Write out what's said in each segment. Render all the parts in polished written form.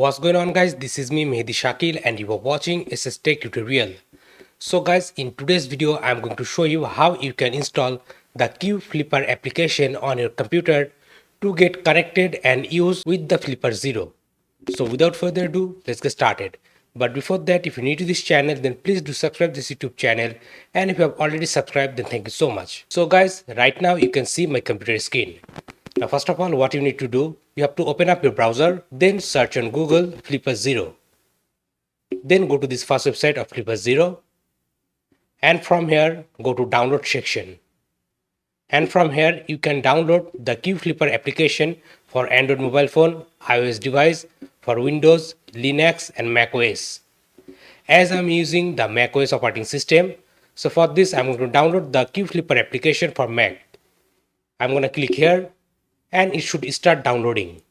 What's going on, guys? This is me Mehdi Shakil and you are watching SSTec tutorial. So guys, in today's video I'm going to show you how you can install the qFlipper application on your computer to get connected and use with the Flipper Zero. So without further ado, let's get started. But before that, if you're new to this channel, then please do subscribe this YouTube channel, and if you have already subscribed, then thank you so much. So guys, right now you can see my computer screen. Now first of all, what you need to do, you have to open up your browser, then search on Google Flipper Zero. Then go to this first website of Flipper Zero, and from here go to download section. And from here you can download the qFlipper application for Android mobile phone, iOS device, for Windows, Linux and macOS. As I'm using the macOS operating system, so for this I'm going to download the qFlipper application for Mac. I'm going to click here and it should start downloading.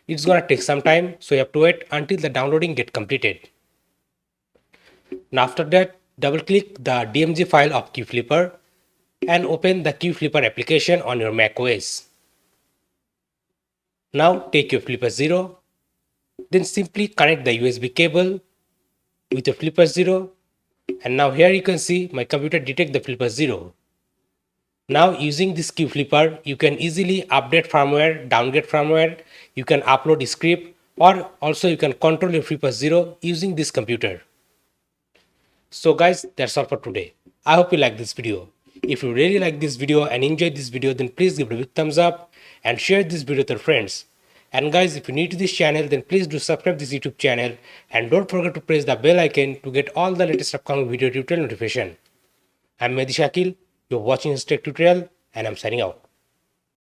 It's going to take some time, so you have to wait until the downloading get completed. Now after that, double click the DMG file of qFlipper and open the qFlipper application on your macOS. Now take your Flipper Zero, then simply connect the USB cable with your Flipper Zero, and now here you can see my computer detect the Flipper Zero. Now using this qFlipper, you can easily update firmware, downgrade firmware, you can upload a script, or also you can control your Flipper Zero using this computer. So guys, that's all for today. I hope you like this video. If you really like this video and enjoyed this video, then please give it a big thumbs up and share this video with your friends. And guys, if you're new to this channel, then please do subscribe this YouTube channel and don't forget to press the bell icon to get all the latest upcoming video tutorial notification. I'm Mehdi Shakil, you're watching SSTec tutorial, and I'm signing out.